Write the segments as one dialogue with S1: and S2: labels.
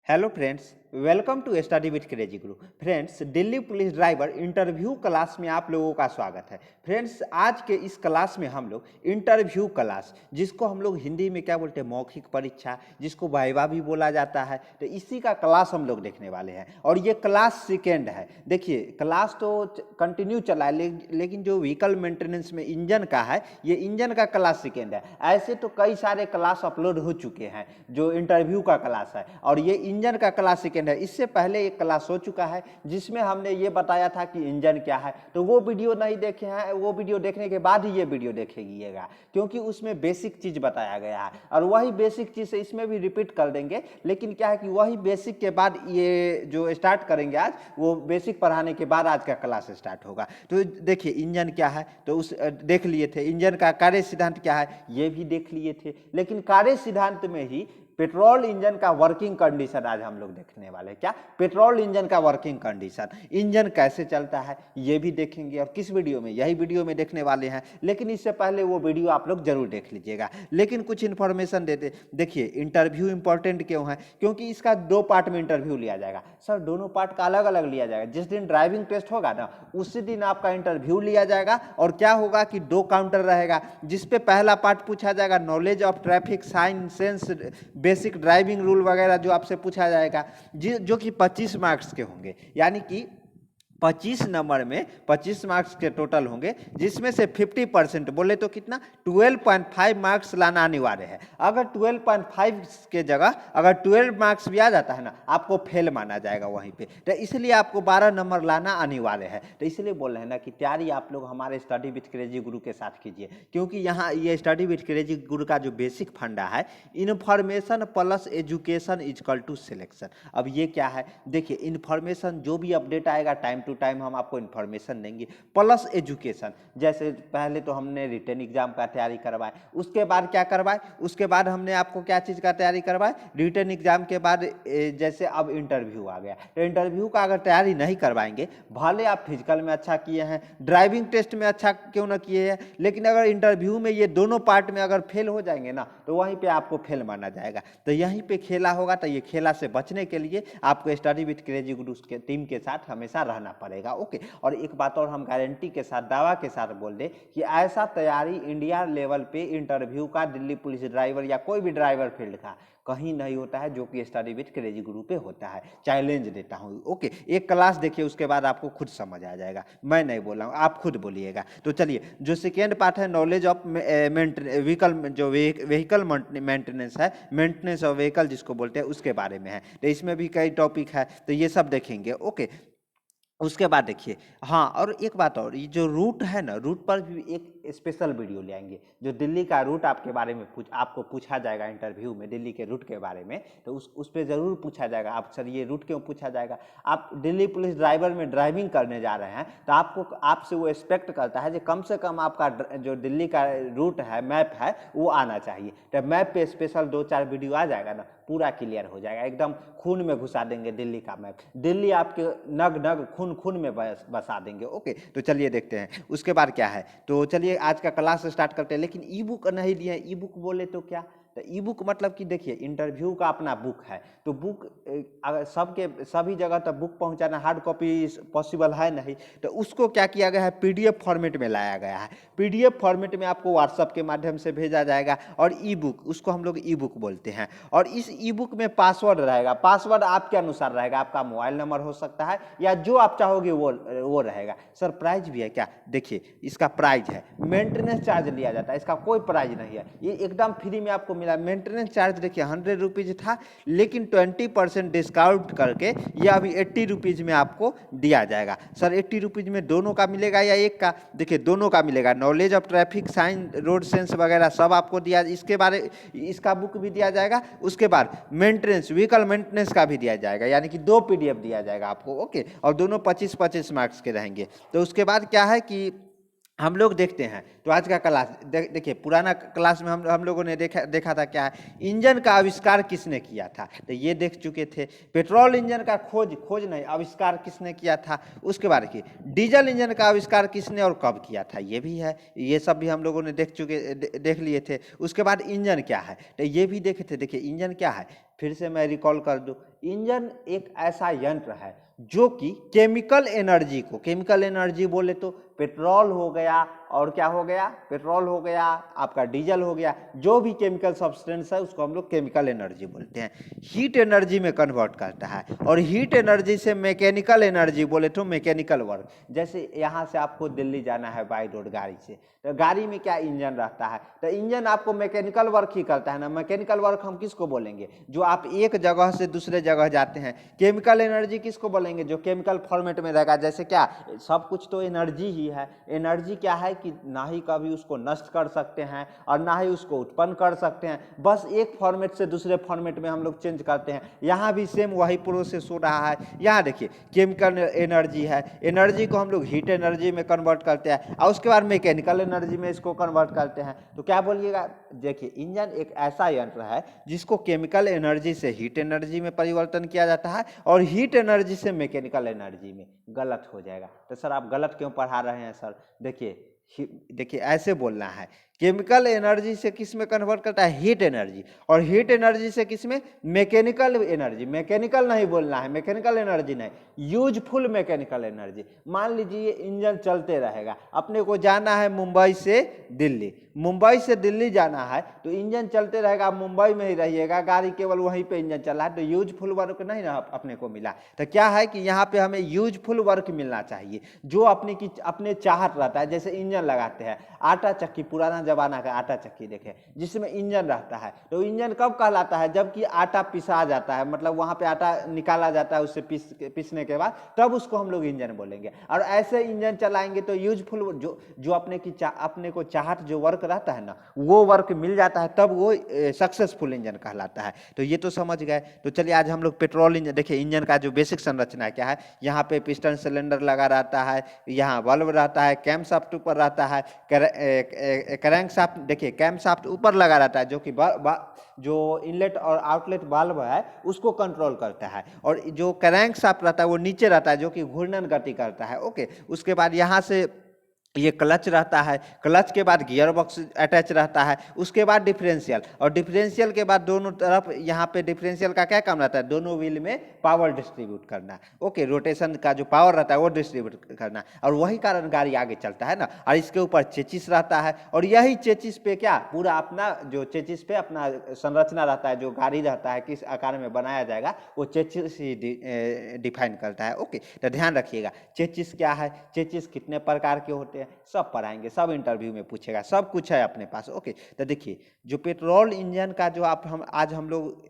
S1: Hello friends, welcome to study with crazy guru. Friends, Delhi police driver interview class में आप लोगों का स्वागत है। फ्रेंड्स, आज के इस क्लास में हम लोग इंटरव्यू क्लास, जिसको हम लोग हिंदी में क्या बोलते हैं, मौखिक परीक्षा, जिसको वाइवा भी बोला जाता है, तो इसी का क्लास हम लोग देखने वाले हैं। और ये क्लास सेकेंड है। देखिए, क्लास तो कंटिन्यू चला है, लेकिन जो व्हीकल मेंटेनेंस में इंजन का है, ये इंजन का क्लास सेकेंड है। ऐसे तो कई सारे क्लास अपलोड हो चुके हैं जो इंटरव्यू का क्लास है, और ये इंजन का क्लास सेकेंड है। इससे पहले एक क्लास हो चुका है जिसमें हमने ये बताया था कि इंजन क्या है, तो वो वीडियो नहीं देखे हैं, वो वीडियो देखने के बाद ही ये वीडियो देखेगा, क्योंकि उसमें बेसिक चीज बताया गया है। और वही बेसिक चीज इसमें भी रिपीट कर देंगे, लेकिन क्या है कि वही बेसिक के बाद ये जो स्टार्ट करेंगे आज, वो बेसिक पढ़ाने के बाद आज का क्लास स्टार्ट होगा। तो देखिए, इंजन क्या है तो उस देख लिए थे, इंजन का कार्य सिद्धांत क्या है ये भी देख लिए थे, लेकिन कार्य सिद्धांत में ही पेट्रोल इंजन का वर्किंग कंडीशन आज हम लोग देखने वाले हैं। क्या? पेट्रोल इंजन का वर्किंग कंडीशन, इंजन कैसे चलता है ये भी देखेंगे। और किस वीडियो में? यही वीडियो में देखने वाले हैं, लेकिन इससे पहले वो वीडियो आप लोग जरूर देख लीजिएगा। लेकिन कुछ इन्फॉर्मेशन देते। देखिए, इंटरव्यू इंपॉर्टेंट क्यों है? क्योंकि इसका 2 पार्ट में इंटरव्यू लिया जाएगा। सर, दोनों पार्ट का अलग अलग लिया जाएगा। जिस दिन ड्राइविंग टेस्ट होगा ना, उसी दिन आपका इंटरव्यू लिया जाएगा। और क्या होगा कि 2 काउंटर रहेगा, जिसपे पहला पार्ट पूछा जाएगा knowledge of traffic sign sense, basic driving rule वगैरह जो आपसे पूछा जाएगा, जो कि 25 मार्क्स के होंगे। यानी कि 25 नंबर में 25 मार्क्स के टोटल होंगे, जिसमें से 50% बोले तो कितना, 12.5 मार्क्स लाना अनिवार्य है। अगर 12.5 के जगह अगर 12 मार्क्स भी आ जाता है ना, आपको फेल माना जाएगा वहीं पे। तो इसलिए आपको 12 नंबर लाना अनिवार्य है। तो इसलिए बोल रहे हैं ना कि तैयारी आप लोग हमारे स्टडी विथ क्रेजी गुरु के साथ कीजिए, क्योंकि यहाँ ये स्टडी विथ क्रेजी गुरु का जो बेसिक फंडा है, information plus education is equal to selection. अब ये क्या है? देखिए, इन्फॉर्मेशन जो भी अपडेट आएगा टाइम टू टाइम हम आपको इन्फॉर्मेशन देंगे, प्लस एजुकेशन। जैसे पहले तो हमने रिटन एग्जाम का तैयारी करवाए, उसके बाद क्या करवाए, उसके बाद हमने आपको क्या चीज़ का तैयारी करवाए, रिटन एग्जाम के बाद जैसे अब इंटरव्यू आ गया, तो इंटरव्यू का अगर तैयारी नहीं करवाएंगे, भले आप फिजिकल में अच्छा किए हैं, ड्राइविंग टेस्ट में अच्छा क्यों ना किए हैं, लेकिन अगर इंटरव्यू में ये दोनों पार्ट में अगर फेल हो जाएंगे ना, तो वहीं पे आपको फेल माना जाएगा। तो यहीं पे खेला होगा, तो ये खेला से बचने के लिए आपको स्टडी विथ क्रेजी गुरु के टीम के साथ हमेशा रहना पड़ेगा। ओके। और एक बात और हम गारंटी के साथ, दावा के साथ बोल दे कि ऐसा तैयारी इंडिया लेवल पे इंटरव्यू का, दिल्ली पुलिस ड्राइवर या कोई भी ड्राइवर फील्ड का कहीं नहीं होता है, जो कि स्टडी विथ क्रेजी गुरु पे होता है। चैलेंज देता हूँ। ओके, एक क्लास देखिए, उसके बाद आपको खुद समझ आ जाएगा, मैं नहीं बोल रहा हूँ, आप खुद बोलिएगा। तो चलिए, जो सेकेंड पार्ट है नॉलेज ऑफ व्हीकल, जो व्हीकल मेंटेनेंस है, मेंटेनेंस ऑफ व्हीकल जिसको बोलते हैं, उसके बारे में है। तो इसमें भी कई टॉपिक है, तो ये सब देखेंगे। ओके, उसके बाद देखिए, हाँ, और एक बात और, ये जो रूट है ना, रूट पर भी एक स्पेशल वीडियो ले आएंगे। जो दिल्ली का रूट आपके बारे में आपको पूछा जाएगा इंटरव्यू में, दिल्ली के रूट के बारे में, तो उस पर जरूर पूछा जाएगा। आप सर ये रूट क्यों पूछा जाएगा? आप दिल्ली पुलिस ड्राइवर में ड्राइविंग करने जा रहे हैं, तो आपको आपसे वो एक्सपेक्ट करता है कि कम से कम आपका जो दिल्ली का रूट है, मैप है, वो आना चाहिए। तो मैप पे स्पेशल 2-4 वीडियो आ जाएगा ना, पूरा क्लियर हो जाएगा, एकदम खून में घुसा देंगे दिल्ली का मैप। दिल्ली आपके नग नग खून खून में बसा देंगे। ओके, तो चलिए देखते हैं उसके बाद क्या है। तो चलिए आज का क्लास स्टार्ट करते हैं। लेकिन ई बुक नहीं लिए, ई बुक बोले तो क्या, तो ई बुक मतलब कि देखिए, इंटरव्यू का अपना बुक है, तो बुक अगर सभी जगह तक बुक पहुंचाना, हार्ड कॉपी पॉसिबल है नहीं, तो उसको क्या किया गया है, पीडीएफ फॉर्मेट में लाया गया है। पीडीएफ फॉर्मेट में आपको व्हाट्सएप के माध्यम से भेजा जाएगा। और ई बुक, उसको हम लोग ई बुक बोलते हैं। और इस ई बुक में पासवर्ड रहेगा, पासवर्ड आपके अनुसार रहेगा, आपका मोबाइल नंबर हो सकता है, या जो आप चाहोगे वो रहेगा। सर प्राइज भी है क्या? देखिए, इसका प्राइज है, मेंटेनेंस चार्ज लिया जाता है, इसका कोई प्राइज नहीं है, ये एकदम फ्री में आपको मिला। मेंटेनेंस चार्ज देखिए 100 रुपीज था, लेकिन 20% डिस्काउंट करके ये अभी 80 रुपीज में आपको दिया जाएगा। सर 80 रुपीज में दोनों का मिलेगा या एक का? देखिए, दोनों का मिलेगा। Knowledge of traffic sign, road sense वगैरह सब आपको दिया, इसके बारे इसका बुक भी दिया जाएगा। उसके बाद मेंटेनेंस, व्हीकल मेंटेनेंस का भी दिया जाएगा, यानी कि 2 पीडीएफ दिया जाएगा आपको। ओके, और दोनों 25-25 मार्क्स के रहेंगे। तो उसके बाद क्या है कि हम लोग देखते हैं। तो आज का क्लास देखिए, पुराना क्लास में हम लोगों ने देखा था क्या है, इंजन का आविष्कार किसने किया था, तो ये देख चुके थे। पेट्रोल इंजन का खोज नहीं, आविष्कार किसने किया था। उसके बाद की डीजल इंजन का आविष्कार किसने और कब किया था, ये भी है। ये सब भी हम लोगों ने देख लिए थे। उसके बाद इंजन क्या है, तो ये भी देखे थे। देखिए, इंजन क्या है, फिर से मैं रिकॉल कर दूं, इंजन एक ऐसा यंत्र है जो कि केमिकल एनर्जी को, केमिकल एनर्जी बोले तो पेट्रोल हो गया और क्या हो गया, पेट्रोल हो गया, आपका डीजल हो गया, जो भी केमिकल सब्सटेंस है उसको हम लोग केमिकल एनर्जी बोलते हैं, हीट एनर्जी में कन्वर्ट करता है। और हीट एनर्जी से मैकेनिकल एनर्जी बोले तो मैकेनिकल वर्क, जैसे यहाँ से आपको दिल्ली जाना है बाई रोड गाड़ी से, तो गाड़ी में क्या इंजन रहता है, तो इंजन आपको मैकेनिकल वर्क ही करता है ना। मैकेनिकल वर्क हम किसको बोलेंगे, जो आप एक जगह से दूसरे जगह जाते हैं। केमिकल एनर्जी किसको बोलेंगे, जो केमिकल फॉर्मेट में रहेगा, जैसे क्या, सब कुछ तो एनर्जी ही है। एनर्जी क्या है कि ना ही कभी उसको नष्ट कर सकते हैं और ना ही उसको उत्पन्न कर सकते हैं, बस एक फॉर्मेट से दूसरे फॉर्मेट में हम लोग चेंज करते हैं। यहाँ भी सेम वही प्रोसेस हो रहा है। यहाँ देखिए केमिकल एनर्जी है, एनर्जी को हम लोग हीट एनर्जी में कन्वर्ट करते हैं और उसके बाद मैकेनिकल एनर्जी में इसको कन्वर्ट करते हैं। तो क्या बोलिएगा, देखिए इंजन एक ऐसा यंत्र है जिसको केमिकल एनर्जी से हीट एनर्जी में परिवर्तन किया जाता है और हीट एनर्जी से मैकेनिकल एनर्जी में। गलत हो जाएगा तो सर आप गलत क्यों पढ़ा रहे हैं सर, देखिए ऐसे बोलना है, केमिकल एनर्जी से किस में कन्वर्ट करता है, हीट एनर्जी, और हीट एनर्जी से किस में, मैकेनिकल एनर्जी। मैकेनिकल नहीं बोलना है, मैकेनिकल एनर्जी नहीं, यूजफुल मैकेनिकल एनर्जी। मान लीजिए इंजन चलते रहेगा, अपने को जाना है मुंबई से दिल्ली, मुंबई से दिल्ली जाना है तो इंजन चलते रहेगा, आप मुंबई में ही रहिएगा, गाड़ी केवल वहीं पे इंजन चला है, तो यूजफुल वर्क नहीं ना अपने को मिला। तो क्या है कि यहाँ पे हमें यूजफुल वर्क मिलना चाहिए, जो अपने चाहत रहता है। जैसे इंजन लगाते हैं, आटा चक्की, पुराना जमाना का आटा चक्की देखे जिसमें इंजन रहता है, तो इंजन कब कहलाता है, जबकि आटा पिसा जाता है, मतलब वहां पे आटा निकाला जाता है, उससे पीसने के बाद तब उसको हम लोग इंजन बोलेंगे। और ऐसे इंजन चलाएंगे तो यूजफुल, जो अपने को चाहत जो वर्क रहता है ना, वो वर्क मिल जाता है, तब वो सक्सेसफुल इंजन कहलाता है। तो ये तो समझ गए। तो चलिए आज हम लोग पेट्रोल इंजन, देखिए इंजन का जो बेसिक संरचना है क्या है, यहाँ पे पिस्टन सिलेंडर लगा रहता है, यहाँ बल्ब रहता है, कैम शाफ्ट ऊपर रहता है, क्रैंक शाफ्ट, देखिए कैम शाफ्ट ऊपर लगा रहता है, जो कि जो इनलेट और आउटलेट वाल्व है उसको कंट्रोल करता है, और जो क्रैंक शाफ्ट रहता है वो नीचे रहता है, जो कि घूर्णन गति करता है। ओके, उसके बाद यहाँ से ये क्लच रहता है, क्लच के बाद गियर बॉक्स अटैच रहता है, उसके बाद डिफरेंशियल, और डिफरेंशियल के बाद दोनों तरफ यहाँ पे डिफरेंशियल का क्या काम रहता है, दोनों व्हील में पावर डिस्ट्रीब्यूट करना। ओके, रोटेशन का जो पावर रहता है वो डिस्ट्रीब्यूट करना, और वही कारण गाड़ी आगे चलता है ना। और इसके ऊपर चेचिस रहता है, और यही चेचिस पे क्या पूरा अपना जो चेचिस पे अपना संरचना रहता है, जो गाड़ी रहता है किस आकार में बनाया जाएगा वो चेचिस ही डिफाइन करता है। ओके, तो ध्यान रखिएगा चेचिस क्या है, चेचिस कितने प्रकार के होते हैं, सब पढ़ाएंगे, सब इंटरव्यू में पूछेगा, सब कुछ है अपने पास। ओके, तो देखिए जो पेट्रोल इंजन का जो आज हम लोग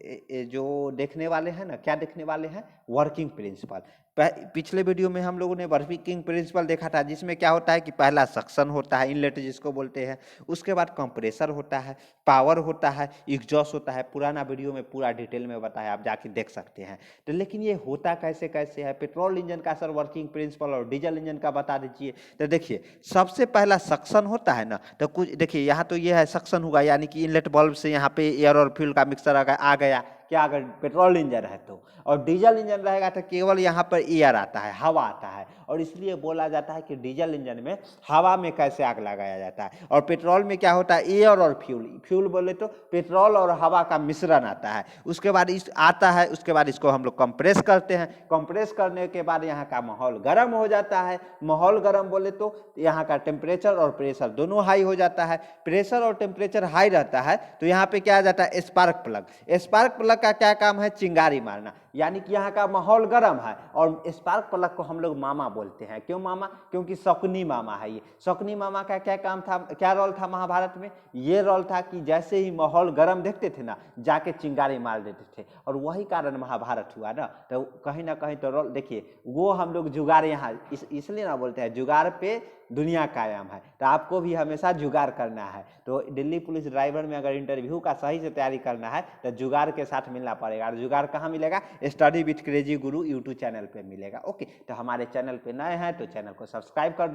S1: जो देखने वाले हैं ना, क्या देखने वाले हैं, वर्किंग प्रिंसिपल। पिछले वीडियो में हम लोगों ने वर्किंग प्रिंसिपल देखा था, जिसमें क्या होता है कि पहला सक्शन होता है, इनलेट जिसको बोलते हैं, उसके बाद कंप्रेसर होता है, पावर होता है, एग्जॉस्ट होता है। पुराना वीडियो में पूरा डिटेल में बताया, आप जाके देख सकते हैं। तो लेकिन ये होता कैसे कैसे है, पेट्रोल इंजन का सर वर्किंग प्रिंसिपल और डीजल इंजन का बता दीजिए। तो देखिए सबसे पहला सक्शन होता है ना, तो कुछ देखिए यहाँ तो ये है सक्शन होगा, यानी कि इनलेट बल्ब से यहाँ पे एयर और फ्यूल का मिक्सर आ गया, क्या अगर पेट्रोल इंजन है तो। और डीजल इंजन रहेगा तो केवल यहाँ पर एयर आता है, हवा आता है, और इसलिए बोला जाता है कि डीजल इंजन में हवा में कैसे आग लगाया जाता है। और पेट्रोल में क्या होता है, एयर और फ्यूल बोले तो पेट्रोल और हवा का मिश्रण आता है, उसके बाद इस आता है, उसके बाद इसको हम लोग कंप्रेस करते हैं, कंप्रेस करने के बाद यहाँ का माहौल गर्म हो जाता है। माहौल गर्म बोले तो यहाँ का टेम्परेचर और प्रेशर दोनों हाई हो जाता है। प्रेशर और टेम्परेचर हाई रहता है तो यहाँ पे क्या आ जाता है, स्पार्क प्लग। स्पार्क प्लग का क्या काम है, चिंगारी मारना, यानी कि यहाँ का माहौल गर्म है और स्पार्क प्लग को हम लोग मामा बोलते हैं। क्यों मामा, क्योंकि शकुनी मामा है ये। शकुनी मामा का क्या काम था, क्या रोल था महाभारत में, ये रोल था कि जैसे ही माहौल गर्म देखते थे ना, जाके चिंगारी मार देते थे, और वही कारण महाभारत हुआ ना। तो कहीं ना कहीं तो रोल देखिए, वो हम लोग जुगाड़ यहाँ इसलिए ना बोलते हैं, जुगाड़ पे दुनिया कायम है, तो आपको भी हमेशा जुगाड़ करना है। तो दिल्ली पुलिस ड्राइवर में अगर इंटरव्यू का सही से तैयारी करना है तो जुगाड़ के साथ मिलना पड़ेगा। और जुगाड़ कहाँ मिलेगा, study with crazy Guru YouTube channel पे मिलेगा। ओके, तो हमारे चैनल पे नए हैं तो चैनल को सब्सक्राइब कर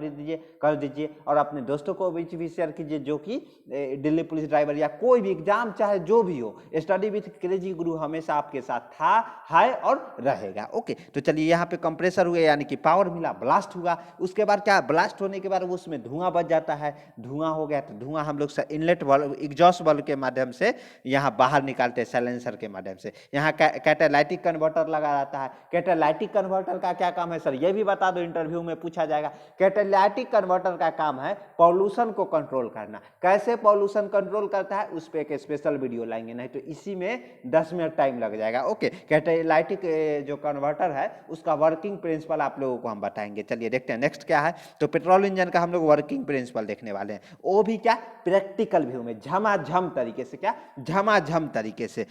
S1: दीजिए और अपने दोस्तों को भी शेयर कीजिए, जो कि दिल्ली पुलिस ड्राइवर या कोई भी एग्जाम चाहे जो भी हो, स्टडी विथ क्रेजी गुरु हमेशा आपके साथ था, है और रहेगा। ओके, तो चलिए यहाँ पे कंप्रेसर हुए, यानी कि पावर मिला, ब्लास्ट हुआ, उसके बाद क्या, ब्लास्ट होने के के बाद वो उसमें धुआं बच जाता है, धुआं हो गया तो धुआं हम लोग इनलेट वाल्व एग्जॉस्ट वाल्व के माध्यम से यहाँ बाहर निकालते हैं साइलेंसर के माध्यम से। यहाँ कैटालाइटिक कन्वर्टर लगा रहता है। कैटालाइटिक कन्वर्टर का क्या काम है सर, ये भी बता दो, इंटरव्यू में पूछा जाएगा। कैटालाइटिक कन्वर्टर का काम है पॉल्यूशन को कंट्रोल करना। कैसे पॉल्यूशन कंट्रोल करता है उस पर एक स्पेशल वीडियो लाएंगे, नहीं तो इसी में 10 मिनट टाइम लग जाएगा। ओके, कैटालाइटिक जो कन्वर्टर है उसका वर्किंग प्रिंसिपल आप लोगों को हम बताएंगे। चलिए देखते हैं नेक्स्ट क्या है। तो पेट्रोल इंजन का हम लोग वर्किंग प्रिंसिपल देखने वाले हैं, वो भी क्या प्रैक्टिकल व्यू में झमाझम तरीके से, क्या झमाझम तरीके से।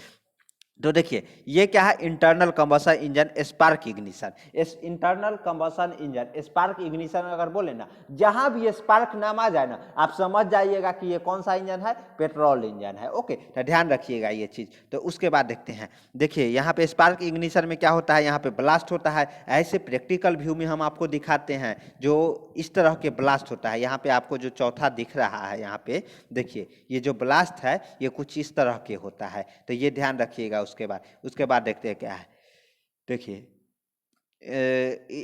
S1: तो देखिए ये क्या है, internal combustion engine spark ignition. इस internal combustion engine spark ignition अगर बोले ना, जहां भी स्पार्क नाम आ जाए ना, आप समझ जाइएगा कि ये कौन सा इंजन है, पेट्रोल इंजन है। ओके, तो ध्यान रखिएगा ये चीज। तो उसके बाद देखते हैं, देखिए यहाँ पे स्पार्क इग्निशन में क्या होता है, यहाँ पे ब्लास्ट होता है। ऐसे प्रैक्टिकल व्यू में हम आपको दिखाते हैं जो इस तरह के ब्लास्ट होता है। यहाँ पे आपको जो चौथा दिख रहा है, यहाँ पे देखिए ये जो ब्लास्ट है ये कुछ इस तरह के होता है, तो ये ध्यान रखिएगा। उसके बाद देखते हैं क्या है। देखिए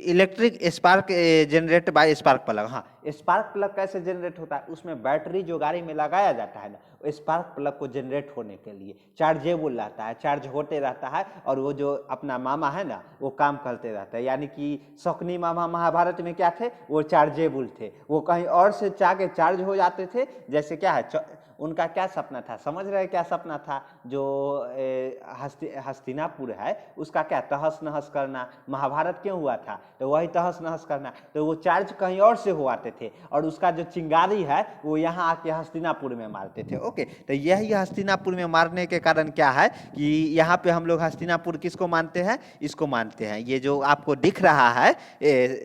S1: electric spark generate by spark plug. हाँ, स्पार्क प्लग कैसे जनरेट होता है, उसमें बैटरी जो गाड़ी में लगाया जाता है ना, स्पार्क प्लग को जनरेट होने के लिए चार्जेबल रहता है, चार्ज होते रहता है, और वो जो अपना मामा है ना वो काम करते रहता है। यानी कि शकुनी मामा महाभारत में क्या थे, वो चार्जेबल थे, वो कहीं और से जाके चार्ज हो जाते थे। जैसे क्या है, उनका क्या सपना था, समझ रहे क्या सपना था, जो हस्तिनापुर है उसका क्या तहस नहस करना। महाभारत क्यों हुआ था, तो वही तहस नहस करना। तो वो चार्ज कहीं और से हो आते थे और उसका जो चिंगारी है वो यहाँ आके हस्तिनापुर में मारते थे। ओके, तो यही हस्तिनापुर में मारने के कारण क्या है कि यहाँ पे हम लोग हस्तिनापुर किसको मानते हैं, इसको मानते हैं। ये जो आपको दिख रहा है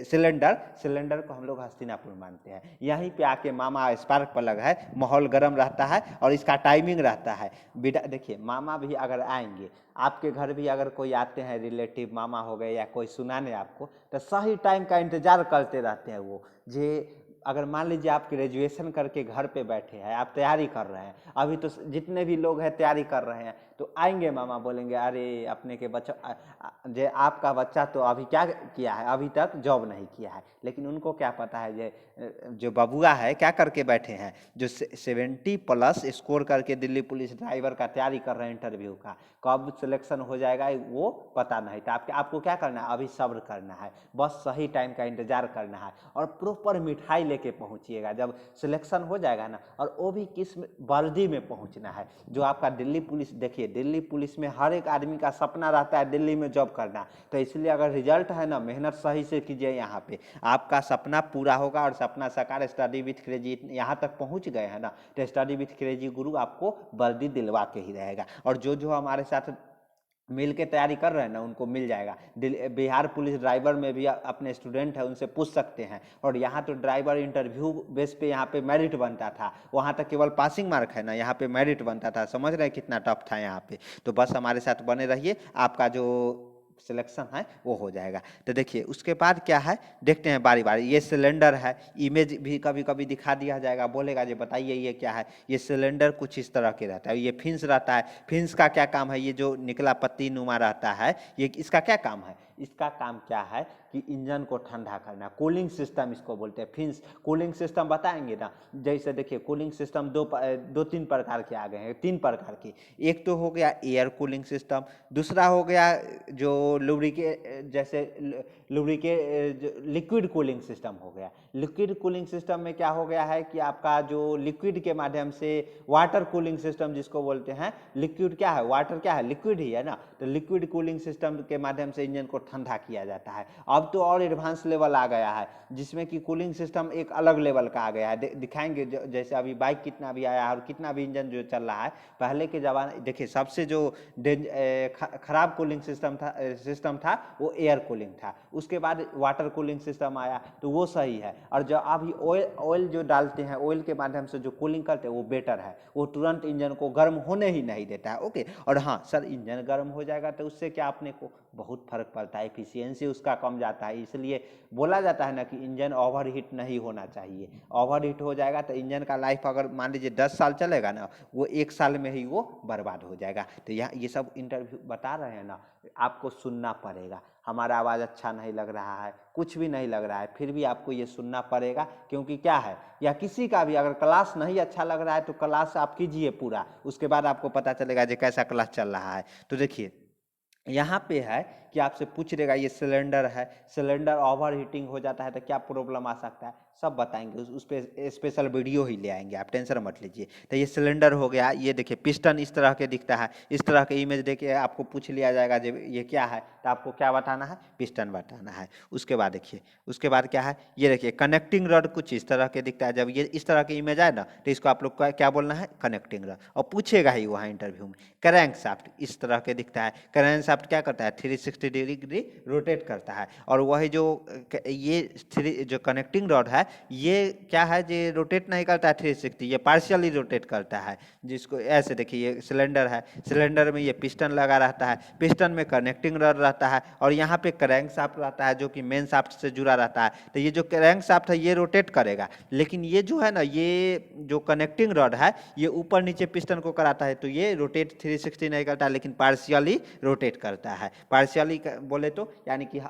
S1: सिलेंडर को हम लोग हस्तिनापुर मानते हैं। यहीं पे आके मामा स्पार्क प्लग है, माहौल गर्म रहता है और इसका टाइमिंग रहता है। देखिए मामा भी अगर आएंगे आपके घर, भी अगर कोई आते हैं रिलेटिव, मामा हो गए या कोई सुनाने आपको, तो सही टाइम का इंतजार करते रहते हैं वो। जे अगर मान लीजिए आप ग्रेजुएशन करके घर पे बैठे हैं, आप तैयारी कर रहे हैं, अभी तो जितने भी लोग हैं तैयारी कर रहे हैं, तो आएंगे मामा, बोलेंगे अरे अपने के बच्चा जे आपका बच्चा तो अभी क्या किया है, अभी तक जॉब नहीं किया है। लेकिन उनको क्या पता है जो बबुआ है क्या करके बैठे हैं, जो 70+ स्कोर करके दिल्ली पुलिस ड्राइवर का तैयारी कर रहे हैं इंटरव्यू का, कब सिलेक्शन हो जाएगा वो पता नहीं था। आपको क्या करना है, अभी सब्र करना है, बस सही टाइम का इंतजार करना है और प्रॉपर मिठाई लेके पहुंचिएगा जब सिलेक्शन हो जाएगा ना। और वो भी किस वर्दी में पहुंचना है, जो आपका दिल्ली पुलिस। देखिए दिल्ली पुलिस में हर एक आदमी का सपना रहता है दिल्ली में जॉब करना, तो इसलिए अगर रिजल्ट है ना, मेहनत सही से कीजिए, यहाँ पे आपका सपना पूरा होगा और सपना साकार। स्टडी विथ क्रेजी यहाँ तक पहुंच गए हैं ना, तो स्टडी विथ क्रेजी गुरु आपको वर्दी दिलवा के ही रहेगा। और जो हमारे साथ मिल के तैयारी कर रहे हैं ना, उनको मिल जाएगा। बिहार पुलिस ड्राइवर में भी अपने स्टूडेंट है, उनसे पूछ सकते हैं। और यहाँ तो ड्राइवर इंटरव्यू बेस पे यहाँ पे मेरिट बनता था, वहाँ तक केवल पासिंग मार्क है ना, यहाँ पे मेरिट बनता था। समझ रहे हैं कितना टफ था यहाँ पे। तो बस हमारे साथ बने रहिए, आपका जो सिलेक्शन है वो हो जाएगा। तो देखिए उसके बाद क्या है, देखते हैं बारी बारी। ये सिलेंडर है, इमेज भी कभी कभी दिखा दिया जाएगा, बोलेगा जी बताइए ये क्या है। ये सिलेंडर कुछ इस तरह के रहता है। ये फिंस रहता है, फिंस का क्या काम है, ये जो निकला पत्ती नुमा रहता है, ये इसका क्या काम है, इसका काम क्या है कि इंजन को ठंडा करना, कूलिंग सिस्टम इसको बोलते हैं। फिंस कूलिंग सिस्टम बताएंगे ना, जैसे देखिए कूलिंग सिस्टम दो तीन प्रकार के आ गए हैं, 3 प्रकार के। एक तो हो गया एयर कूलिंग सिस्टम, दूसरा हो गया जो लुब्रिकेट, जैसे लुब्रिकेट लिक्विड कूलिंग सिस्टम हो गया। लिक्विड कूलिंग सिस्टम में क्या हो गया है कि आपका जो लिक्विड के माध्यम से, वाटर कूलिंग सिस्टम जिसको बोलते हैं, लिक्विड क्या है, वाटर क्या है, लिक्विड ही है ना, तो लिक्विड कूलिंग सिस्टम के माध्यम से इंजन को ठंडा किया जाता है। अब तो और एडवांस लेवल आ गया है, जिसमें कि कूलिंग सिस्टम एक अलग लेवल का आ गया है। दिखाएंगे जैसे अभी बाइक कितना भी आया है और कितना भी इंजन जो चल रहा है। पहले के जमाने देखिए सबसे जो खराब कूलिंग सिस्टम था वो एयर कूलिंग था। उसके बाद वाटर कूलिंग सिस्टम आया तो वो सही है। और जो अभी ऑयल जो डालते हैं, ऑयल के माध्यम से जो कूलिंग करते हैं वो बेटर है, वो तुरंत इंजन को गर्म होने ही नहीं देता है। ओके, और हाँ सर इंजन गर्म हो जाएगा तो उससे क्या अपने को बहुत फर्क पड़ता है, एफिशिएंसी उसका कम जाता है। इसलिए बोला जाता है ना कि इंजन ओवरहीट नहीं होना चाहिए। ओवरहीट हो जाएगा तो इंजन का लाइफ अगर मान लीजिए 10 साल चलेगा ना, वो 1 साल में ही वो बर्बाद हो जाएगा। तो यहाँ ये सब इंटरव्यू बता रहे हैं ना, आपको सुनना पड़ेगा। हमारा आवाज़ अच्छा नहीं लग रहा है, कुछ भी नहीं लग रहा है, फिर भी आपको ये सुनना पड़ेगा, क्योंकि क्या है, या किसी का भी अगर क्लास नहीं अच्छा लग रहा है तो क्लास आप कीजिए पूरा, उसके बाद आपको पता चलेगा जो कैसा क्लास चल रहा है। तो देखिए यहाँ पे है कि आपसे पूछ रहेगा ये सिलेंडर है, सिलेंडर ओवर हीटिंग हो जाता है तो क्या प्रॉब्लम आ सकता है, सब बताएंगे, उस पर स्पेशल वीडियो ही ले आएंगे, आप टेंशन मत लीजिए। तो ये सिलेंडर हो गया, ये देखिए पिस्टन इस तरह के दिखता है, इस तरह के इमेज देखिए आपको पूछ लिया जाएगा जब ये क्या है, तो आपको क्या बताना है, पिस्टन बताना है। उसके बाद देखिए, उसके बाद क्या है, ये देखिए कनेक्टिंग रॉड कुछ इस तरह के दिखता है। जब ये इस तरह की इमेज आए ना तो इसको आप लोग का क्या बोलना है, कनेक्टिंग रॉड, और पूछेगा ही वहाँ इंटरव्यू में। क्रैंक शाफ्ट इस तरह के दिखता है, क्रैंक शाफ्ट क्या करता है, 360 डिग्री रोटेट करता है, और वही जो ये जो कनेक्टिंग रॉड है ये क्या है, ये रोटेट नहीं करता है 360, ये पार्शियली रोटेट करता है। जिसको ऐसे देखिए, ये सिलेंडर है, सिलेंडर में ये पिस्टन लगा रहता है, पिस्टन में कनेक्टिंग रॉड रहता है, और यहाँ पे क्रैंक शाफ्ट रहता है जो कि मेन शाफ्ट से जुड़ा रहता है। तो ये जो क्रैंक शाफ्ट है ये रोटेट करेगा, लेकिन ये जो है ना, ये जो कनेक्टिंग रॉड है ये ऊपर नीचे पिस्टन को कराता है, तो ये रोटेट 360 नहीं करता, लेकिन पार्शियली रोटेट करता है। पार्शियली बोले तो यानी कि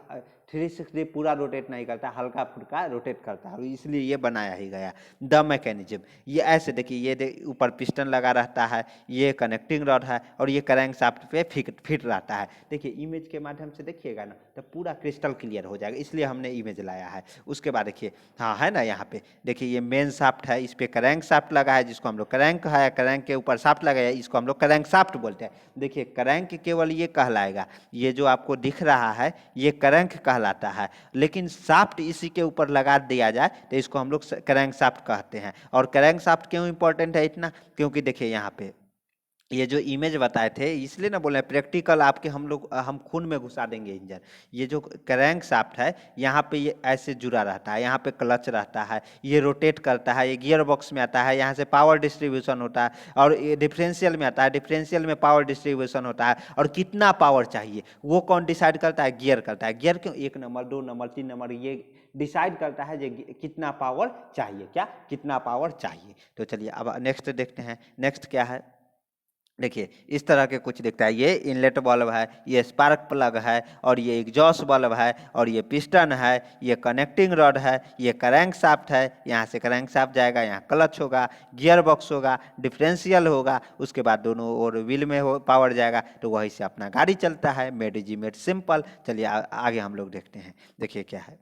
S1: 360 पूरा रोटेट नहीं करता, हल्का फुल्का रोटेट करता है, इसलिए ये बनाया ही गया। द मैकेनिज्म, ये ऐसे देखिए, ये ऊपर पिस्टन लगा रहता है, ये कनेक्टिंग रॉड है, और ये क्रैंक शाफ्ट पे फिट रहता है। देखिए इमेज के माध्यम से देखिएगा ना तो पूरा क्रिस्टल क्लियर हो जाएगा, इसलिए हमने इमेज लाया है। उसके बाद देखिए, हाँ है ना, यहाँ पे देखिए ये मेन शाफ्ट है, इस पे क्रैंक शाफ्ट लगा है जिसको हम लोग क्रैंक है, क्रैंक के ऊपर शाफ्ट लगा है, इसको हम लोग क्रैंक शाफ्ट बोलते हैं। देखिए क्रैंक केवल ये कहलाएगा, ये जो आपको दिख रहा है ये क्रैंक कहलाता है, लेकिन शाफ्ट इसी के ऊपर लगा दिया जाए तो इसको हम लोग क्रैंक शाफ्ट कहते हैं। और क्रैंक शाफ्ट क्यों इंपॉर्टेंट है इतना, क्योंकि देखिए यहाँ पे ये जो इमेज बताए थे, इसलिए ना बोले प्रैक्टिकल आपके हम खून में घुसा देंगे इंजन। ये जो क्रैंक शाफ्ट है यहाँ पे ये ऐसे जुड़ा रहता है, यहाँ पे क्लच रहता है, ये रोटेट करता है, ये गियर बॉक्स में आता है, यहाँ से पावर डिस्ट्रीब्यूशन होता है, और ये डिफरेंशियल में आता है, डिफरेंशियल में पावर डिस्ट्रीब्यूशन होता है, और कितना पावर चाहिए वो कौन डिसाइड करता है, गियर करता है। गियर क्यों, 1 नंबर 2 नंबर 3 नंबर ये डिसाइड करता है जो कितना पावर चाहिए, क्या कितना पावर चाहिए। तो चलिए अब नेक्स्ट देखते हैं, नेक्स्ट क्या है। देखिए इस तरह के कुछ दिखता है, ये इनलेट बल्ब है, ये स्पार्क प्लग है, और ये एग्जॉस्ट बल्ब है, और ये पिस्टन है, ये कनेक्टिंग रॉड है, ये क्रैंक शाफ्ट है, यहाँ से क्रैंक शाफ्ट जाएगा, यहाँ क्लच होगा, गियर बॉक्स होगा, डिफरेंशियल होगा, उसके बाद दोनों और व्हील में पावर जाएगा, तो वहीं से अपना गाड़ी चलता है। Made is made simple. चलिए आगे हम लोग देखते हैं, देखिए क्या है।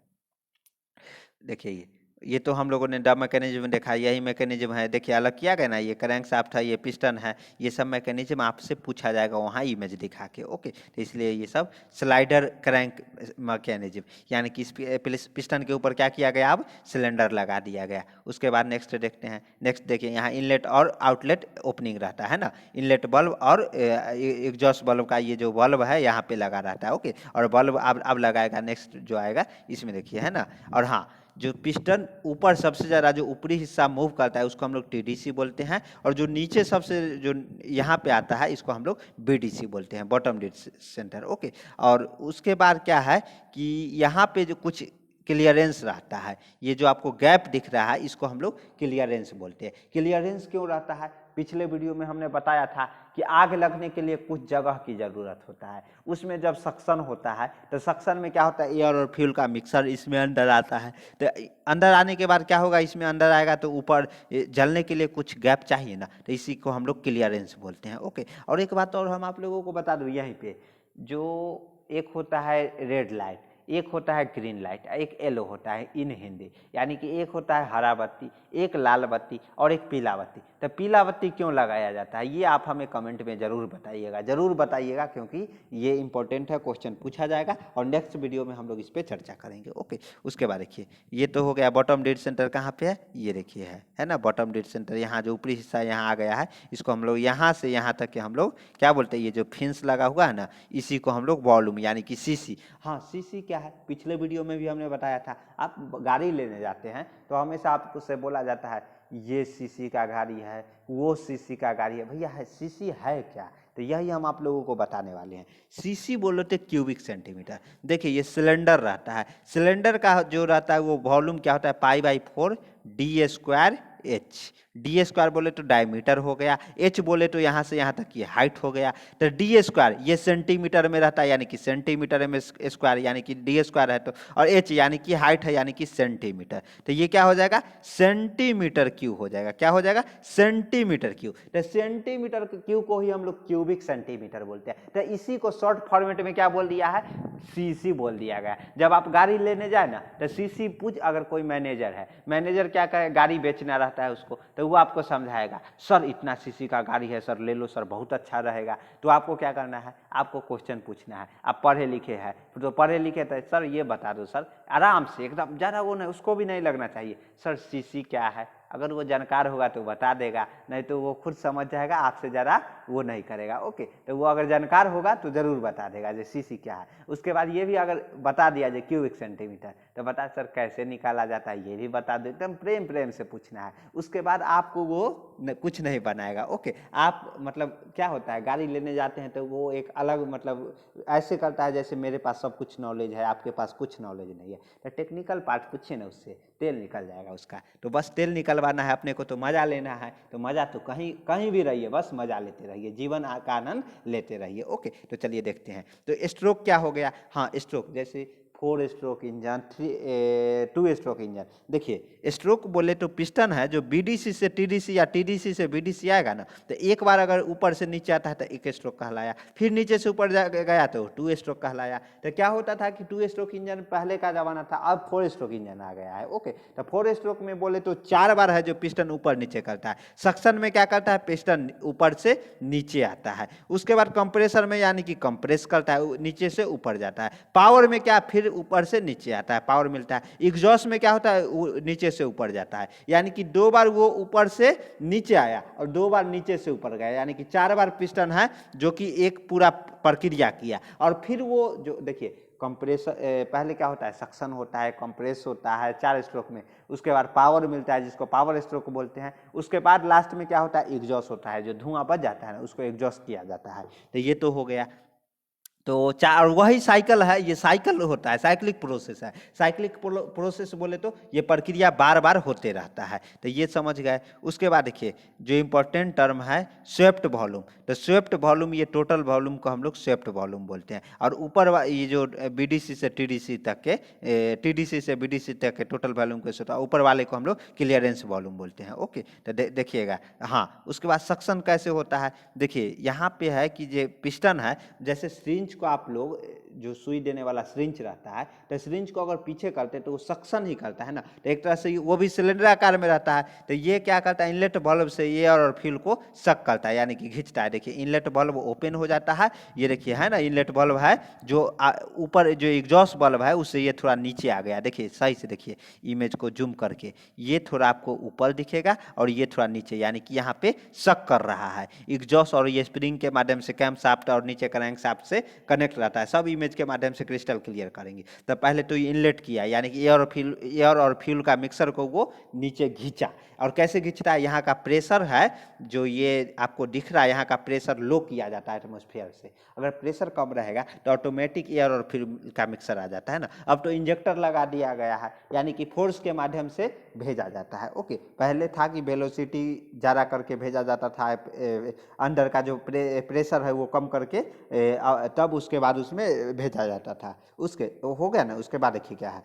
S1: देखिए ये तो हम लोगों ने ड मैकेनिज्म देखा, यही मैकेनिज्म है। देखिए अलग किया गया ना, ये क्रैंक शाफ्ट है, ये पिस्टन है, ये सब मैकेनिज्म आपसे पूछा जाएगा वहाँ इमेज दिखा के। ओके, तो इसलिए ये सब स्लाइडर क्रैंक मैकेनिज्म, यानी कि इस पिस्टन के ऊपर क्या किया गया, अब सिलेंडर लगा दिया गया। उसके बाद नेक्स्ट देखते हैं। नेक्स्ट देखिए यहाँ इनलेट और आउटलेट ओपनिंग रहता है ना, इनलेट बल्ब और एग्जॉस्ट बल्ब का ये जो बल्ब है यहाँ पे लगा रहता है। ओके, और बल्ब अब लगाएगा नेक्स्ट जो आएगा इसमें, देखिए है ना। और हाँ, जो पिस्टन ऊपर सबसे ज़्यादा जो ऊपरी हिस्सा मूव करता है उसको हम लोग टीडीसी बोलते हैं, और जो नीचे सबसे जो यहाँ पे आता है इसको हम लोग बीडीसी बोलते हैं, बॉटम डेड सेंटर। ओके, और उसके बाद क्या है कि यहाँ पे जो कुछ क्लियरेंस रहता है, ये जो आपको गैप दिख रहा है इसको हम लोग क्लियरेंस बोलते हैं। क्लियरेंस क्यों रहता है, पिछले वीडियो में हमने बताया था कि आग लगने के लिए कुछ जगह की ज़रूरत होता है, उसमें जब सक्शन होता है तो सक्शन में क्या होता है, एयर और फ्यूल का मिक्सर इसमें अंदर आता है। तो अंदर आने के बाद क्या होगा, इसमें अंदर आएगा तो ऊपर जलने के लिए कुछ गैप चाहिए ना, तो इसी को हम लोग क्लियरेंस बोलते हैं। ओके, और एक बात और हम आप लोगों को बता दूँ यहीं पे, जो एक होता है रेड लाइट, एक होता है ग्रीन लाइट, एक येलो होता है इन हिंदी, यानी कि एक होता है हरा बत्ती, एक लाल बत्ती और एक पीला बत्ती। तो पीला बत्ती क्यों लगाया जाता है ये आप हमें कमेंट में ज़रूर बताइएगा, ज़रूर बताइएगा, क्योंकि ये इंपॉर्टेंट है, क्वेश्चन पूछा जाएगा और नेक्स्ट वीडियो में हम लोग इस पर चर्चा करेंगे। ओके, उसके बाद देखिए ये तो हो गया बॉटम डेड सेंटर कहाँ पे है, ये देखिए है ना बॉटम डेड सेंटर, यहाँ जो ऊपरी हिस्सा यहाँ आ गया है, इसको हम लोग यहाँ से यहाँ तक के हम लोग क्या बोलते हैं, ये जो फिंस लगा हुआ है ना इसी को हम लोग वॉल्यूम यानी कि सीसी। हाँ, सीसी क्या है, पिछले वीडियो में भी हमने बताया था, आप गाड़ी लेने जाते हैं तो हमेशा आपको से बोला जाता है ये सीसी का गाड़ी है, वो सीसी का गाड़ी है। भैया है सीसी है क्या, तो यही हम आप लोगों को बताने वाले हैं। सीसी बोलो तो क्यूबिक सेंटीमीटर। देखिए ये सिलेंडर रहता है, सिलेंडर का जो रहता है वो वॉल्यूम क्या होता है, pi by 4 D square H. D square बोले तो डायमीटर हो गया, एच बोले तो यहाँ से यहाँ तक की हाइट हो गया। तो डी स्क्वायर ये सेंटीमीटर में रहता है यानी कि सेंटीमीटर में स्क्वायर यानी कि डी स्क्वायर है, तो और एच यानी कि हाइट है यानी कि सेंटीमीटर। तो ये क्या हो जाएगा, सेंटीमीटर क्यूब हो जाएगा। क्या हो जाएगा, सेंटीमीटर क्यूब। तो सेंटीमीटर क्यूब को ही हम लोग क्यूबिक सेंटीमीटर बोलते हैं। तो इसी को शॉर्ट फॉर्मेट में क्या बोल दिया है, सीसी बोल दिया गया। जब आप गाड़ी लेने जाए ना तो सीसी पूछ, अगर कोई मैनेजर है, मैनेजर क्या करे, गाड़ी बेचना रहता है उसको, तो वो आपको समझाएगा सर इतना सीसी का गाड़ी है सर, ले लो सर, बहुत अच्छा रहेगा। तो आपको क्या करना है, आपको क्वेश्चन पूछना है। आप पढ़े लिखे हैं तो पढ़े लिखे तो सर ये बता दो सर, आराम से एकदम, ज़्यादा वो नहीं, उसको भी नहीं लगना चाहिए सर सीसी क्या है। अगर वो जानकार होगा तो बता देगा, नहीं तो वो खुद समझ जाएगा, आपसे ज़्यादा वो नहीं करेगा। ओके, तो वो अगर जानकार होगा तो ज़रूर बता देगा जो सीसी क्या है। उसके बाद ये भी अगर बता दिया जो क्यूबिक सेंटीमीटर, तो बता सर कैसे निकाला जाता है, ये भी बता दो। एकदम प्रेम प्रेम से पूछना है। उसके बाद आपको वो कुछ नहीं बनाएगा। ओके, आप मतलब क्या होता है, गाड़ी लेने जाते हैं तो वो एक अलग मतलब ऐसे करता है जैसे मेरे पास सब कुछ नॉलेज है, आपके पास कुछ नॉलेज नहीं है। तो टेक्निकल पार्ट पूछिए ना, उससे तेल निकल जाएगा उसका। तो बस तेल निकलवाना है अपने को, तो मज़ा लेना है। तो मज़ा तो कहीं कहीं भी रहिए, बस मज़ा लेते रहिए, जीवन का आनंद लेते रहिए। ओके, तो चलिए देखते हैं। तो स्ट्रोक क्या हो गया, हाँ स्ट्रोक जैसे 4 स्ट्रोक इंजन, 2 स्ट्रोक इंजन। देखिए स्ट्रोक बोले तो पिस्टन है जो बीडीसी से टीडीसी या टीडीसी से बीडीसी आएगा ना, तो एक बार अगर ऊपर से नीचे आता है तो 1 स्ट्रोक कहलाया, फिर नीचे से ऊपर गया तो 2 स्ट्रोक कहलाया। तो क्या होता था कि 2 स्ट्रोक इंजन पहले का जमाना था, अब 4 स्ट्रोक इंजन आ गया है। ओके, तो 4 स्ट्रोक में बोले तो 4 बार है जो पिस्टन ऊपर नीचे करता है। सक्शन में क्या करता है, पिस्टन ऊपर से नीचे आता है। उसके बाद कंप्रेसर में यानी कि कंप्रेस करता है, नीचे से ऊपर जाता है। पावर में क्या, फिर ऊपर से नीचे आता है, पावर मिलता है। एग्जॉस्ट में क्या होता है, नीचे से ऊपर जाता है, यानी कि 2 बार वो ऊपर से नीचे आया और 2 बार नीचे से ऊपर गया, यानी कि 4 बार पिस्टन है जो कि एक पूरा प्रक्रिया किया। और फिर वो जो देखिए कंप्रेसर, पहले क्या होता है, सक्शन होता है, कंप्रेस होता है 4 स्ट्रोक में। उसके बाद पावर मिलता है जिसको पावर स्ट्रोक बोलते हैं। उसके बाद लास्ट में क्या होता है, एग्जॉस्ट होता है, जो धुआं बच जाता है ना उसको एग्जॉस्ट किया जाता है। तो ये तो हो गया। तो चार वही साइकिल है, ये साइकिल होता है, साइक्लिक प्रोसेस है। साइक्लिक प्रोसेस बोले तो ये प्रक्रिया बार बार होते रहता है। तो ये समझ गए। उसके बाद देखिए जो इम्पोर्टेंट टर्म है स्वेप्ट वॉल्यूम। तो स्वेप्ट वॉल्यूम, ये टोटल वॉल्यूम को हम लोग स्वेप्ट वॉल्यूम बोलते हैं। और ऊपर ये जो बीडीसी से टीडीसी तक के, टीडीसी से बीडीसी तक के टोटल वॉल्यूम कैसे होता है, ऊपर वाले को हम लोग क्लियरेंस वॉल्यूम बोलते हैं। ओके, तो देखिएगा। हाँ, उसके बाद सक्शन कैसे होता है, देखिए यहाँ पे है कि जो पिस्टन है, जैसे सिरिंज को आप लोग जो सुई देने वाला सिरिंज रहता है, तो सिरिंज को अगर पीछे करते हैं तो वो सक्शन ही करता है ना। तो एक तरह से वो भी सिलेंडर आकार में रहता है। तो ये क्या करता है, इनलेट वाल्व से एयर और फ्यूल को सक करता है, यानी कि खींचता है। देखिए इनलेट वाल्व ओपन हो जाता है, ये देखिए है ना, इनलेट वाल्व है जो ऊपर, जो एग्जॉस्ट वाल्व है उससे ये थोड़ा नीचे आ गया। देखिए सही से देखिए इमेज को जूम करके, ये थोड़ा आपको ऊपर दिखेगा और ये थोड़ा नीचे, यानी कि यहाँ पे सक कर रहा है एग्जॉस्ट। और ये स्प्रिंग के माध्यम से कैम शाफ्ट और नीचे क्रैंक शाफ्ट से कनेक्ट रहता है। सब इमेज के माध्यम से क्रिस्टल क्लियर करेंगे। तो पहले तो इनलेट किया, यानी कि एयर और फ्यूल का मिक्सर को वो नीचे खींचा। और कैसे खींचता है, यहाँ का प्रेशर है जो ये आपको दिख रहा है, यहाँ का प्रेशर लो किया जाता है एटमॉस्फेयर से। अगर प्रेशर कम रहेगा तो ऑटोमेटिक एयर और फ्यूल का मिक्सर आ जाता है ना। अब तो इंजेक्टर लगा दिया गया है, यानी कि फोर्स के माध्यम से भेजा जाता है। ओके, पहले था कि वेलोसिटी ज़्यादा करके भेजा जाता था, अंदर का जो प्रेशर है वो कम करके, तब उसके बाद उसमें भेजा जाता था। उसके हो गया ना। उसके बाद देखिए क्या है,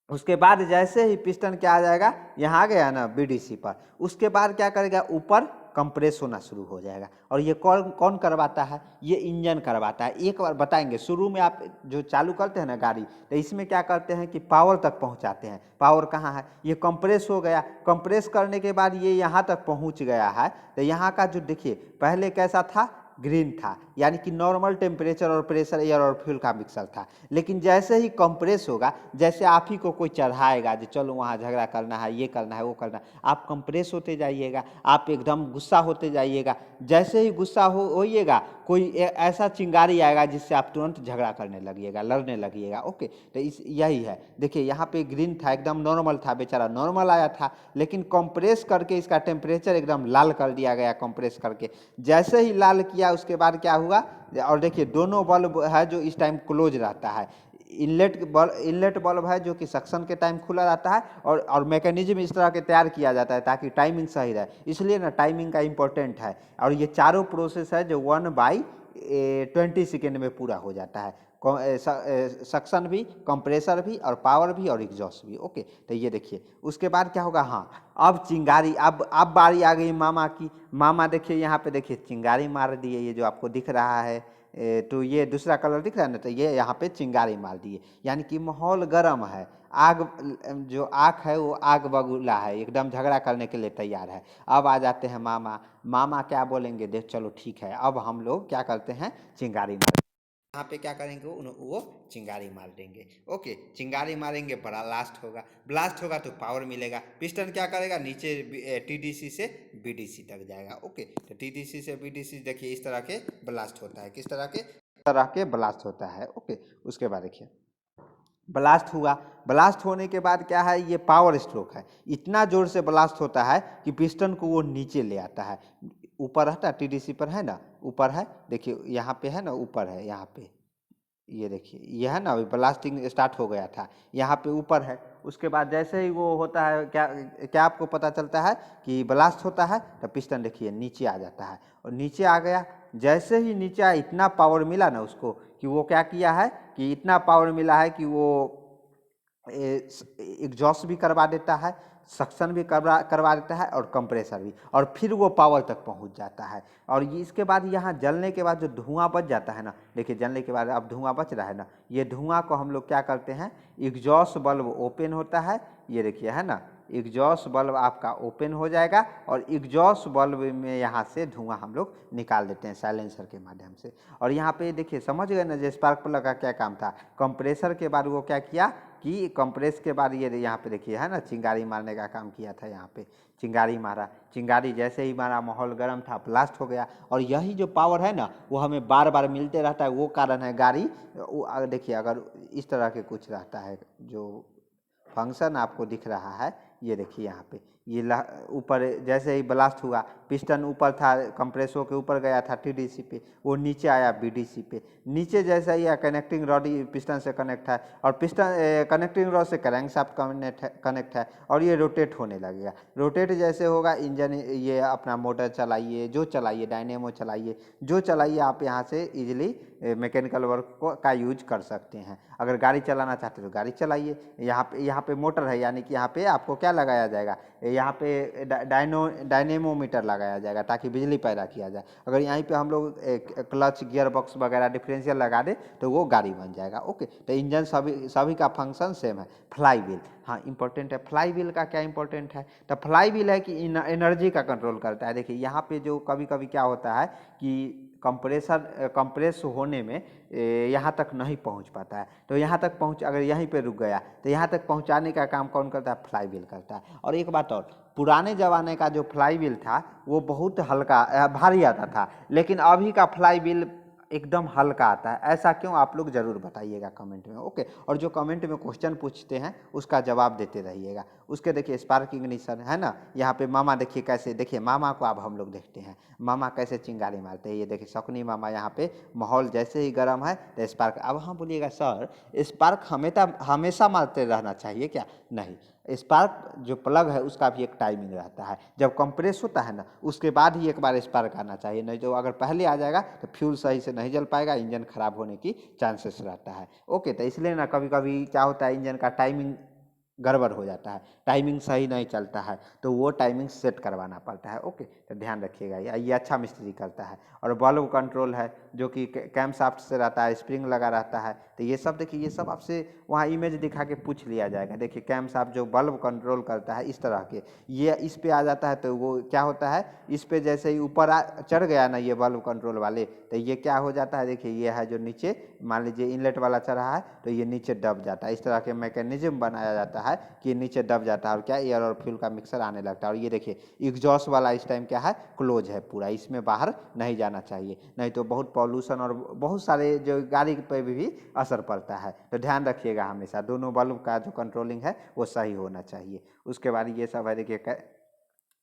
S1: उसके बाद जैसे ही पिस्टन क्या आ जाएगा, यहाँ आ गया ना बीडीसी पर, उसके बाद क्या करेगा, ऊपर कंप्रेस होना शुरू हो जाएगा। और ये कौन कौन करवाता है, ये इंजन करवाता है। एक बार बताएंगे, शुरू में आप जो चालू करते हैं ना गाड़ी, तो इसमें क्या करते हैं कि पावर तक पहुंचाते हैं। पावर कहाँ है, ये कंप्रेस हो गया, कंप्रेस करने के बाद ये यहाँ तक पहुंच गया है। तो यहाँ का जो देखिए पहले कैसा था, ग्रीन था, यानी कि नॉर्मल टेम्परेचर और प्रेशर एयर और फ्यूल का मिक्सर था। लेकिन जैसे ही कंप्रेस होगा, जैसे आप ही को कोई चढ़ाएगा जो चलो वहाँ झगड़ा करना है, ये करना है, वो करना है, आप कंप्रेस होते जाइएगा, आप एकदम गुस्सा होते जाइएगा। जैसे ही गुस्सा होइएगा, कोई ऐसा चिंगारी आएगा जिससे आप तुरंत झगड़ा करने लगिएगा, लड़ने लगिएगा। ओके, तो यही है। देखिए यहाँ पे ग्रीन था, एकदम नॉर्मल था, बेचारा नॉर्मल आया था, लेकिन कंप्रेस करके इसका टेम्परेचर एकदम लाल कर दिया गया। कंप्रेस करके जैसे ही लाल किया, उसके बाद क्या हुआ, और देखिए दोनों बल्ब है जो इस टाइम क्लोज रहता है, इनलेट बल्ब है जो कि सक्शन के टाइम खुला रहता है, और मैकेनिज्म इस तरह के तैयार किया जाता है ताकि टाइमिंग सही रहे, इसलिए ना टाइमिंग का इम्पोर्टेंट है। और ये चारों प्रोसेस है जो 1/20 सेकेंड में पूरा हो जाता है, सक्शन भी, कंप्रेसर भी, और पावर भी, और एग्जॉस्ट भी। ओके, तो ये देखिए उसके बाद क्या होगा। हाँ, अब चिंगारी, अब बारी आ गई मामा की। मामा देखिए यहाँ पे, देखिए चिंगारी मार दिए, ये जो आपको दिख रहा है, तो ये दूसरा कलर दिख रहा है ना, तो ये यहाँ पे चिंगारी मार दिए, यानी कि माहौल गर्म है। आग, जो आग है वो आग बबूला है, एकदम झगड़ा करने के लिए तैयार है। अब आ जाते हैं मामा। मामा क्या बोलेंगे, देख चलो ठीक है, अब हम लोग क्या करते हैं, चिंगारी मार, यहाँ पे क्या करेंगे, वो चिंगारी मार देंगे। ओके, चिंगारी मारेंगे, बड़ा ब्लास्ट होगा, ब्लास्ट होगा तो पावर मिलेगा। पिस्टन क्या करेगा, नीचे टीडीसी से बीडीसी तक जाएगा। ओके, तो टीडीसी से बीडीसी देखिए इस तरह के ब्लास्ट होता है, किस तरह के ब्लास्ट होता है। ओके, उसके बाद देखिए ब्लास्ट हुआ, ब्लास्ट होने के बाद क्या है, ये पावर स्ट्रोक है, इतना जोर से ब्लास्ट होता है कि पिस्टन को वो नीचे ले आता है। ऊपर रहता है टीडीसी पर, है ना, ऊपर है, देखिए यहाँ पे है ना, ऊपर है यहाँ पे, ये देखिए ये है ना, अभी ब्लास्टिंग स्टार्ट हो गया था, यहाँ पे ऊपर है। उसके बाद जैसे ही वो होता है, क्या क्या आपको पता चलता है कि ब्लास्ट होता है, तो पिस्टन देखिए नीचे आ जाता है, और नीचे आ गया। जैसे ही नीचे आया, इतना पावर मिला ना उसको कि वो क्या किया है, कि इतना पावर मिला है कि वो एग्जॉस्ट भी करवा देता है, सक्शन भी करवा देता है, और कंप्रेसर भी, और फिर वो पावर तक पहुंच जाता है। और इसके बाद यहाँ जलने के बाद जो धुआं बच जाता है ना, देखिए जलने के बाद अब धुआं बच रहा है ना, ये धुआं को हम लोग क्या करते हैं, एग्जॉस्ट बल्ब ओपन होता है, ये देखिए है ना, एग्जॉस्ट बल्ब आपका ओपन हो जाएगा, और एग्जॉस्ट बल्ब में यहाँ से धुआं हम लोग निकाल देते हैं साइलेंसर के माध्यम से। और यहाँ पे देखिए समझ गए ना, जो स्पार्क प्लग का क्या काम था, कंप्रेसर के बाद वो क्या किया कि कंप्रेस के बाद ये यहाँ पे देखिए है ना, चिंगारी मारने का काम किया था। यहाँ पे चिंगारी मारा, चिंगारी जैसे ही मारा, माहौल गर्म था, ब्लास्ट हो गया। और यही जो पावर है ना, वो हमें बार बार मिलते रहता है, वो कारण है गाड़ी। देखिए अगर इस तरह के कुछ रहता है, जो फंक्शन आपको दिख रहा है, ये देखिए यहाँ पे, ये ऊपर जैसे ही ब्लास्ट हुआ, पिस्टन ऊपर था, कंप्रेसर के ऊपर गया था टीडीसी पे, वो नीचे आया बीडीसी पे। नीचे जैसे ही कनेक्टिंग रॉड पिस्टन से कनेक्ट है, और पिस्टन कनेक्टिंग रॉड से क्रैंकशाफ्ट कनेक्ट है, और ये रोटेट होने लगेगा। रोटेट जैसे होगा, इंजन, ये अपना मोटर चलाइए, जो चलाइए, डायनेमो चलाइए, जो चलाइए, आप यहाँ से इजीली मैकेनिकल वर्क का यूज कर सकते हैं। अगर गाड़ी चलाना चाहते हैं तो गाड़ी चलाइए। यहाँ पे मोटर है, यानी कि यहाँ पे आपको क्या लगाया जाएगा, यहाँ पे डायनेमोमीटर लगाया जाएगा ताकि बिजली पैदा किया जाए। अगर यहीं पे हम लोग क्लच, गियर बॉक्स वगैरह, डिफरेंशियल लगा दे तो वो गाड़ी बन जाएगा। ओके, तो इंजन सभी का फंक्शन सेम है। फ्लाई व्हील, हाँ इंपॉर्टेंट है। फ्लाई व्हील का क्या इंपॉर्टेंट है, तो फ्लाई व्हील है कि एनर्जी का कंट्रोल करता है। देखिए यहाँ पे जो कभी कभी क्या होता है कि कंप्रेस होने में यहाँ तक नहीं पहुँच पाता है, तो यहाँ तक अगर यहीं पे रुक गया तो यहाँ तक पहुँचाने का काम कौन करता है, फ्लाई व्हील करता है। और एक बात और, पुराने ज़माने का जो फ्लाई व्हील था वो बहुत हल्का भारी आता था, लेकिन अभी का फ्लाई व्हील एकदम हल्का आता है। ऐसा क्यों, आप लोग ज़रूर बताइएगा कमेंट में। ओके, और जो कमेंट में क्वेश्चन पूछते हैं उसका जवाब देते रहिएगा। उसके देखिए स्पार्क इग्निशन है ना, यहाँ पे मामा देखिए कैसे, देखिए मामा को अब हम लोग देखते हैं, मामा कैसे चिंगारी मारते हैं। ये देखिए शकुनी मामा, यहाँ पे माहौल जैसे ही गर्म है तो स्पार्क। अब हम बोलिएगा सर स्पार्क हमेशा मारते रहना चाहिए क्या, नहीं। स्पार्क जो प्लग है उसका भी एक टाइमिंग रहता है, जब कंप्रेस होता है ना उसके बाद ही एक बार स्पार्क आना चाहिए, नहीं तो अगर पहले आ जाएगा तो फ्यूल सही से नहीं जल पाएगा, इंजन खराब होने की चांसेस रहता है। ओके, तो इसलिए ना कभी कभी क्या होता है, इंजन का टाइमिंग गड़बड़ हो जाता है, टाइमिंग सही नहीं चलता है, तो वो टाइमिंग सेट करवाना पड़ता है। ओके, तो ध्यान रखिएगा, ये अच्छा मिस्त्री करता है। और बल्ब कंट्रोल है जो कि कैम शाफ्ट से रहता है, स्प्रिंग लगा रहता है। तो ये सब देखिए, ये सब आपसे वहाँ इमेज दिखा के पूछ लिया जाएगा। देखिए कैम शाफ्ट जो बल्ब कंट्रोल करता है इस तरह के, ये इस पे आ जाता है तो वो क्या होता है, इस पे जैसे ही ऊपर चढ़ गया ना ये बल्ब कंट्रोल वाले, तो ये क्या हो जाता है, देखिए ये है जो नीचे, मान लीजिए इनलेट वाला चढ़ा है तो ये नीचे दब जाता है। इस तरह के मैकेनिज्म बनाया जाता है कि नीचे दब जाता है, और क्या एयर और फ्यूल का मिक्सर आने लगता है। और ये देखिए एग्जॉस्ट वाला इस टाइम क्या है, क्लोज है पूरा, इसमें बाहर नहीं जाना चाहिए, नहीं तो बहुत पॉल्यूशन और बहुत सारे जो गाड़ी पे भी असर पड़ता है। तो ध्यान रखिएगा हमेशा दोनों बल्ब का जो कंट्रोलिंग है वो सही होना चाहिए। उसके बाद ये सब है देखिए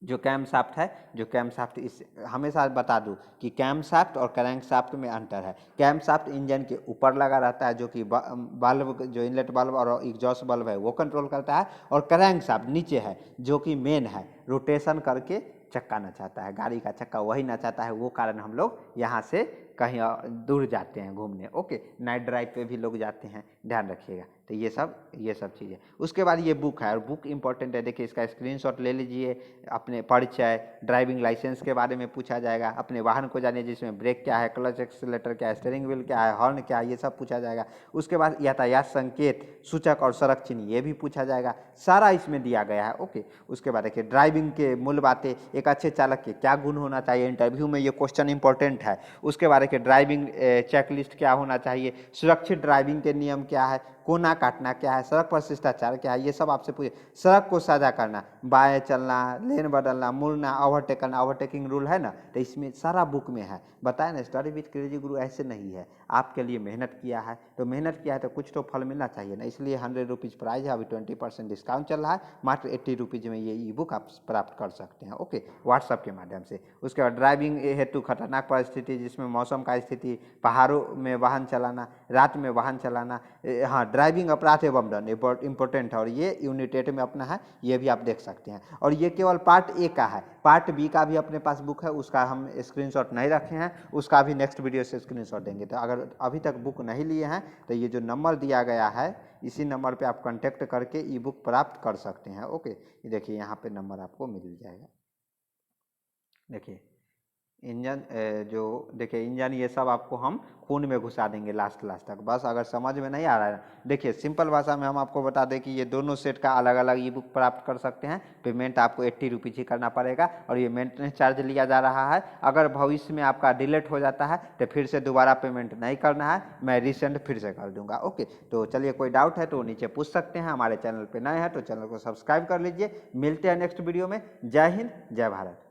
S1: जो कैम शाफ्ट है, जो कैम शाफ्ट, इस हमेशा बता दूं कि कैम शाफ्ट और क्रैंक शाफ्ट में अंतर है। कैम शाफ्ट इंजन के ऊपर लगा रहता है, जो कि बल्ब, जो इनलेट बल्ब और एग्जॉस्ट बल्ब है वो कंट्रोल करता है, और क्रैंक शाफ्ट नीचे है, जो कि मेन है, रोटेशन करके चक्का नचाता है, गाड़ी का चक्का वही नचाता है। वो कारण हम लोग यहाँ से कहीं दूर जाते हैं घूमने। ओके, नाइट ड्राइव पे भी लोग जाते हैं, ध्यान रखिएगा। तो ये सब चीज़ें। उसके बाद ये बुक है, और बुक इंपॉर्टेंट है, देखिए इसका स्क्रीनशॉट ले लीजिए। अपने परिचय, ड्राइविंग लाइसेंस के बारे में पूछा जाएगा, अपने वाहन को जानिए जिसमें ब्रेक क्या है, क्लच एक्सीलरेटर क्या है, स्टीयरिंग व्हील क्या है, हॉर्न क्या है, ये सब पूछा जाएगा। उसके बाद यातायात संकेत, सूचक और सड़क चिन्ह, ये भी पूछा जाएगा, सारा इसमें दिया गया है। ओके, उसके बाद देखिए ड्राइविंग के मूल बातें, एक अच्छे चालक के क्या गुण होना चाहिए, इंटरव्यू में ये क्वेश्चन इंपॉर्टेंट है। उसके बाद देखिए ड्राइविंग चेकलिस्ट क्या होना चाहिए, सुरक्षित ड्राइविंग के नियम क्या है, कोना काटना क्या है, सड़क पर शिष्टाचार क्या है, ये सब आपसे पूछे। सड़क को साझा करना, बाएं चलना, लेन बदलना, मुड़ना, ओवरटेक करना, ओवरटेकिंग रूल है ना, तो इसमें सारा बुक में है। बताया ना, स्टडी विद क्रेजी गुरु ऐसे नहीं है, आपके लिए मेहनत किया है, तो मेहनत किया है तो कुछ तो फल मिलना चाहिए ना, इसलिए 100 रुपीज़ प्राइस है। अभी 20% डिस्काउंट चल रहा है, मात्र 80 रुपीज़ में ये ई बुक आप प्राप्त कर सकते हैं। ओके, व्हाट्सअप के माध्यम से। उसके बाद ड्राइविंग हेतु खतरनाक परिस्थिति, जिसमें मौसम का स्थिति, पहाड़ों में वाहन चलाना, रात में वाहन चलाना, हाँ, ड्राइविंग अपराध एवं दंड इंपॉर्टेंट है, और ये यूनिट 8 में अपना है, ये भी आप देख सकते हैं। और ये केवल पार्ट ए का है, पार्ट बी का भी अपने पास बुक है, उसका हम स्क्रीनशॉट नहीं रखे हैं, उसका भी नेक्स्ट वीडियो से स्क्रीनशॉट देंगे। तो अगर अभी तक बुक नहीं लिए हैं तो ये जो नंबर दिया गया है, इसी नंबर पे आप कांटेक्ट करके ई बुक प्राप्त कर सकते हैं। ओके, ये देखिए यहाँ पे नंबर आपको मिल जाएगा। देखिए इंजन, जो देखिए इंजन, ये सब आपको हम खून में घुसा देंगे लास्ट तक। बस अगर समझ में नहीं आ रहा है, देखिए सिंपल भाषा में हम आपको बता दें कि ये दोनों सेट का अलग अलग ई बुक प्राप्त कर सकते हैं। पेमेंट आपको 80 रुपीज़ ही करना पड़ेगा, और ये मेंटेनेंस चार्ज लिया जा रहा है। अगर भविष्य में आपका डिलीट हो जाता है तो फिर से दोबारा पेमेंट नहीं करना है, मैं रिसेंड फिर से कर दूंगा। ओके, तो चलिए, कोई डाउट है तो नीचे पूछ सकते हैं। हमारे चैनल पर नए हैं तो चैनल को सब्सक्राइब कर लीजिए। मिलते हैं नेक्स्ट वीडियो में। जय हिंद, जय भारत।